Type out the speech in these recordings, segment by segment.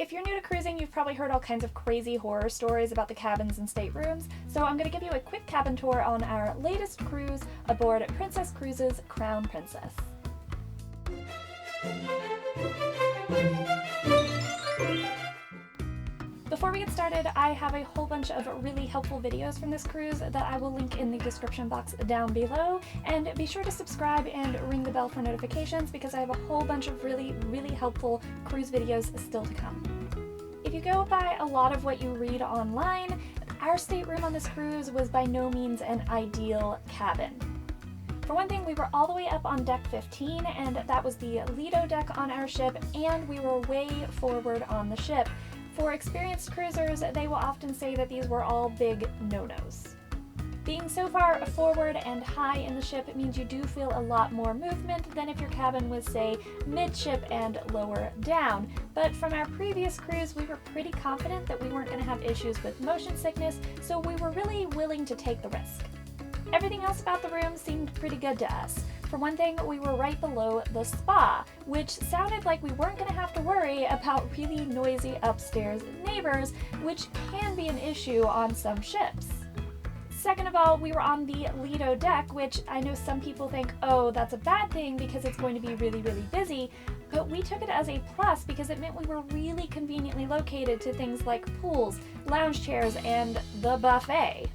If you're new to cruising, you've probably heard all kinds of crazy horror stories about the cabins and staterooms, so I'm going to give you a quick cabin tour on our latest cruise aboard Princess Cruises Crown Princess. Before we get started, I have a whole bunch of really helpful videos from this cruise that I will link in the description box down below, and be sure to subscribe and ring the bell for notifications because I have a whole bunch of really helpful cruise videos still to come. If you go by a lot of what you read online, our stateroom on this cruise was by no means an ideal cabin. For one thing, we were all the way up on deck 15, and that was the Lido deck on our ship, and we were way forward on the ship. For experienced cruisers, they will often say that these were all big no-nos. Being so far forward and high in the ship means you do feel a lot more movement than if your cabin was, say, midship and lower down. But from our previous cruise, we were pretty confident that we weren't going to have issues with motion sickness, so we were really willing to take the risk. Everything else about the room seemed pretty good to us. For one thing, we were right below the spa, which sounded like we weren't going to have to worry about really noisy upstairs neighbors, which can be an issue on some ships. Second of all, we were on the Lido deck, which I know some people think, oh, that's a bad thing because it's going to be really busy, but we took it as a plus because it meant we were really conveniently located to things like pools, lounge chairs, and the buffet.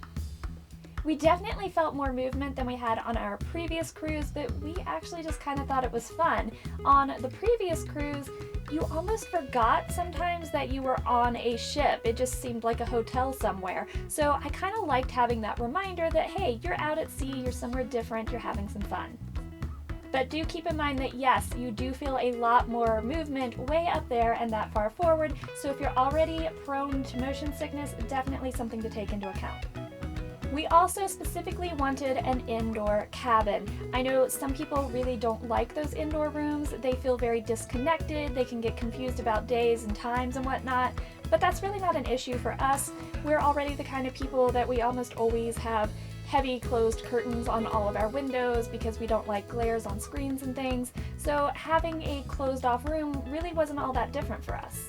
We definitely felt more movement than we had on our previous cruise, but we actually just kind of thought it was fun. On the previous cruise, you almost forgot sometimes that you were on a ship. It just seemed like a hotel somewhere. So I kind of liked having that reminder that, hey, you're out at sea, you're somewhere different, you're having some fun. But do keep in mind that yes, you do feel a lot more movement way up there and that far forward, so if you're already prone to motion sickness, definitely something to take into account. We also specifically wanted an indoor cabin. I know some people really don't like those indoor rooms. They feel very disconnected, they can get confused about days and times and whatnot, but that's really not an issue for us. We're already the kind of people that we almost always have heavy closed curtains on all of our windows because we don't like glares on screens and things, so having a closed off room really wasn't all that different for us.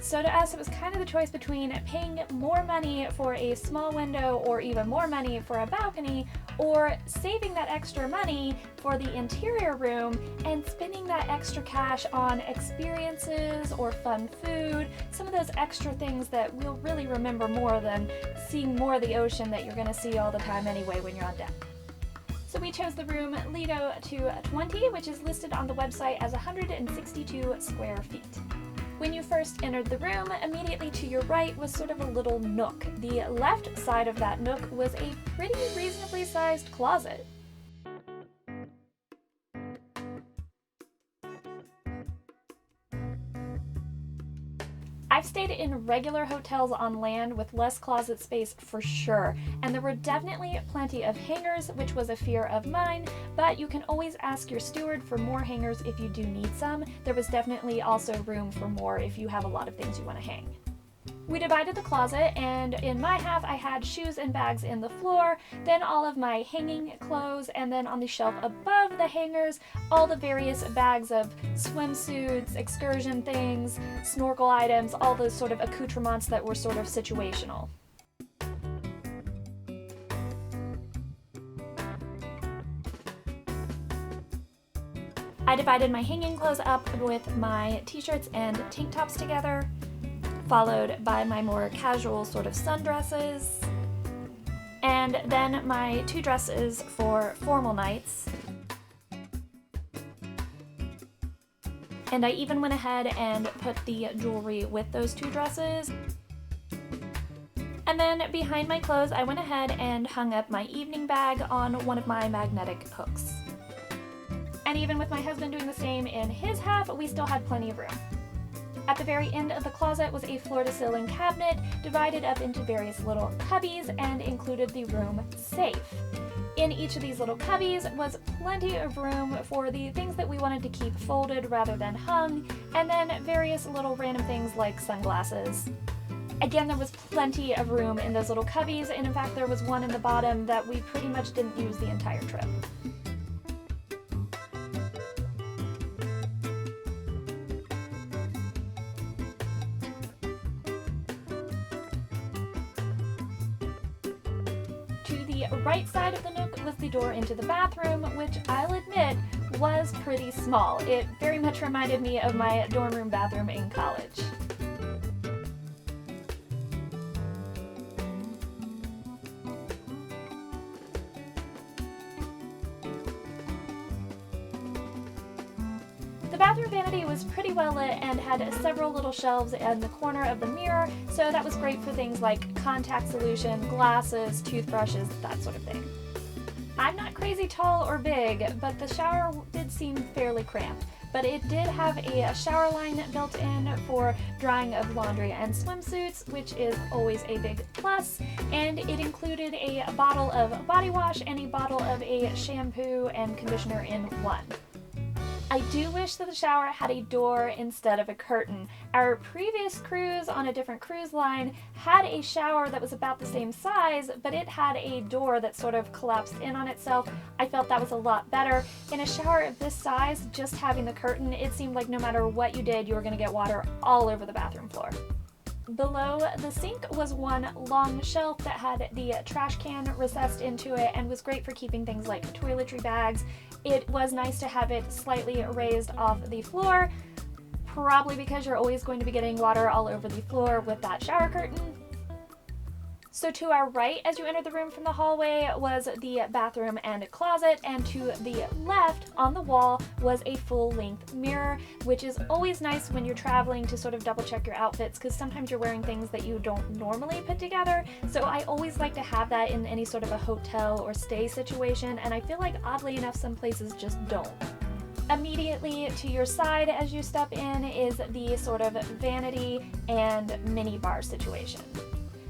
So to us, it was kind of the choice between paying more money for a small window or even more money for a balcony, or saving that extra money for the interior room and spending that extra cash on experiences or fun food, some of those extra things that we'll really remember more than seeing more of the ocean that you're going to see all the time anyway when you're on deck. So we chose the room Lido 220, which is listed on the website as 162 square feet. When you first entered the room, immediately to your right was sort of a little nook. The left side of that nook was a pretty reasonably sized closet. I've stayed in regular hotels on land with less closet space for sure, and there were definitely plenty of hangers, which was a fear of mine, but you can always ask your steward for more hangers if you do need some. There was definitely also room for more if you have a lot of things you want to hang. We divided the closet, and in my half I had shoes and bags in the floor, then all of my hanging clothes, and then on the shelf above the hangers, all the various bags of swimsuits, excursion things, snorkel items, all those sort of accoutrements that were sort of situational. I divided my hanging clothes up with my t-shirts and tank tops together, followed by my more casual sort of sundresses, and then my two dresses for formal nights. And I even went ahead and put the jewelry with those two dresses. And then behind my clothes, I went ahead and hung up my evening bag on one of my magnetic hooks. And even with my husband doing the same in his half, we still had plenty of room. At the very end of the closet was a floor-to-ceiling cabinet divided up into various little cubbies and included the room safe. In each of these little cubbies was plenty of room for the things that we wanted to keep folded rather than hung, and then various little random things like sunglasses. Again, there was plenty of room in those little cubbies, and in fact there was one in the bottom that we pretty much didn't use the entire trip. To the right side of the nook was the door into the bathroom, which I'll admit was pretty small. It very much reminded me of my dorm room bathroom in college. The bathroom vanity was pretty well lit and had several little shelves in the corner of the mirror, so that was great for things like contact solution, glasses, toothbrushes, that sort of thing. I'm not crazy tall or big, but the shower did seem fairly cramped. But it did have a shower line built in for drying of laundry and swimsuits, which is always a big plus, and it included a bottle of body wash and a bottle of a shampoo and conditioner in one. I do wish that the shower had a door instead of a curtain. Our previous cruise on a different cruise line had a shower that was about the same size, but it had a door that sort of collapsed in on itself. I felt that was a lot better. In a shower of this size, just having the curtain, it seemed like no matter what you did, you were going to get water all over the bathroom floor. Below the sink was one long shelf that had the trash can recessed into it and was great for keeping things like toiletry bags. It was nice to have it slightly raised off the floor, probably because you're always going to be getting water all over the floor with that shower curtain. So to our right as you enter the room from the hallway was the bathroom and closet, and to the left on the wall was a full-length mirror, which is always nice when you're traveling to sort of double check your outfits, because sometimes you're wearing things that you don't normally put together. So I always like to have that in any sort of a hotel or stay situation, and I feel like oddly enough some places just don't. Immediately to your side as you step in is the sort of vanity and mini bar situation.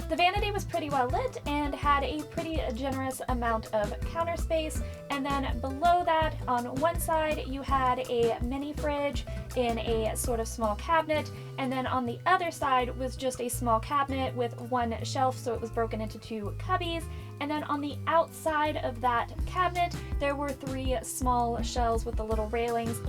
The vanity was pretty well lit and had a pretty generous amount of counter space, and then below that on one side you had a mini fridge in a sort of small cabinet, and then on the other side was just a small cabinet with one shelf, so it was broken into two cubbies, and then on the outside of that cabinet there were three small shelves with the little railings.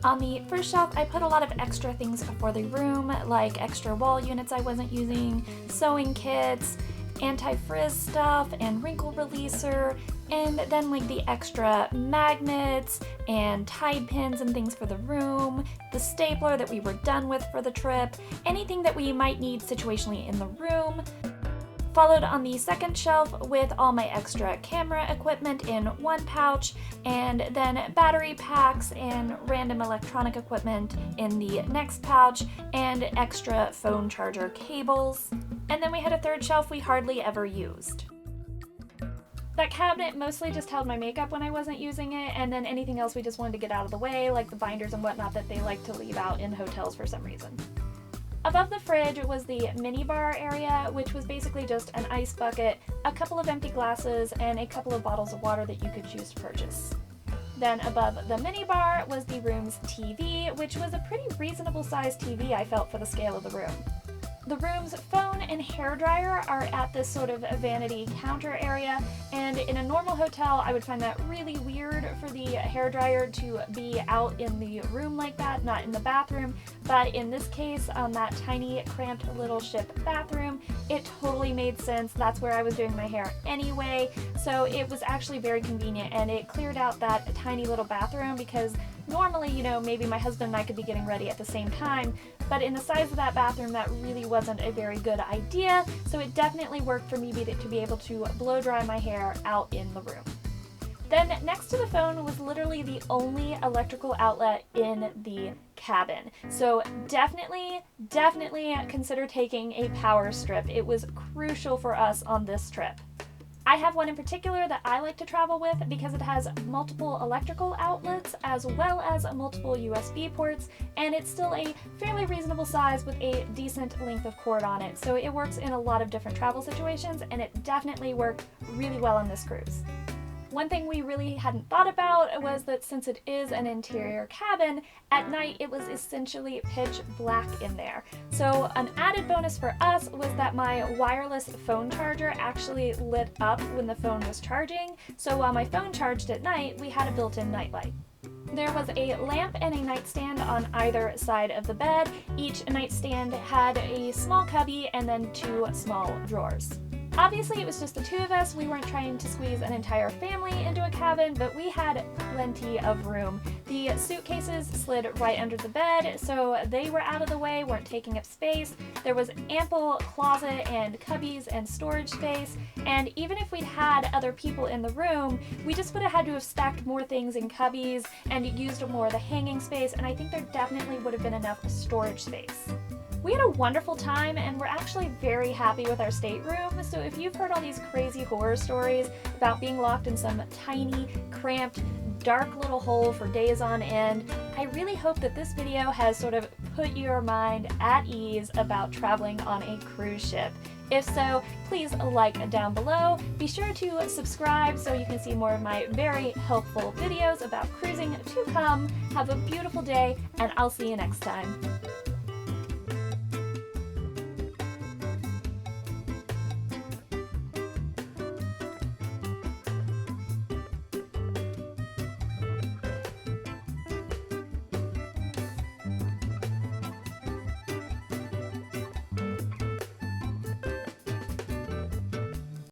On the first shelf, I put a lot of extra things for the room, like extra wall units I wasn't using, sewing kits, anti-frizz stuff, and wrinkle releaser, and then like the extra magnets and Tide pins and things for the room, the stapler that we were done with for the trip, anything that we might need situationally in the room. Followed on the second shelf with all my extra camera equipment in one pouch, and then battery packs and random electronic equipment in the next pouch, and extra phone charger cables. And then we had a third shelf we hardly ever used. That cabinet mostly just held my makeup when I wasn't using it, and then anything else we just wanted to get out of the way, like the binders and whatnot that they like to leave out in hotels for some reason. Above the fridge was the mini bar area, which was basically just an ice bucket, a couple of empty glasses, and a couple of bottles of water that you could choose to purchase. Then above the mini bar was the room's TV, which was a pretty reasonable sized TV I felt for the scale of the room. The room's phone and hairdryer are at this sort of vanity counter area, and in a normal hotel I would find that really weird for the hairdryer to be out in the room like that, not in the bathroom, but in this case, on that tiny cramped little ship bathroom, it totally made sense. That's where I was doing my hair anyway, so it was actually very convenient, and it cleared out that tiny little bathroom because normally, you know, maybe my husband and I could be getting ready at the same time, but in the size of that bathroom, that really wasn't a very good idea, so it definitely worked for me to be able to blow dry my hair out in the room. Then next to the phone was literally the only electrical outlet in the cabin. So definitely consider taking a power strip. It was crucial for us on this trip. I have one in particular that I like to travel with because it has multiple electrical outlets as well as multiple USB ports, and it's still a fairly reasonable size with a decent length of cord on it. So it works in a lot of different travel situations, and it definitely worked really well on this cruise. One thing we really hadn't thought about was that since it is an interior cabin, at night it was essentially pitch black in there. So an added bonus for us was that my wireless phone charger actually lit up when the phone was charging, so while my phone charged at night, we had a built-in nightlight. There was a lamp and a nightstand on either side of the bed. Each nightstand had a small cubby and then two small drawers. Obviously, it was just the two of us. We weren't trying to squeeze an entire family into a cabin, but we had plenty of room. The suitcases slid right under the bed, so they were out of the way, weren't taking up space. There was ample closet and cubbies and storage space, and even if we'd had other people in the room, we just would have had to have stacked more things in cubbies and used more of the hanging space, and I think there definitely would have been enough storage space. We had a wonderful time, and we're actually very happy with our stateroom. So if you've heard all these crazy horror stories about being locked in some tiny, cramped, dark little hole for days on end, I really hope that this video has sort of put your mind at ease about traveling on a cruise ship. If so, please like down below. Be sure to subscribe so you can see more of my very helpful videos about cruising to come. Have a beautiful day, and I'll see you next time.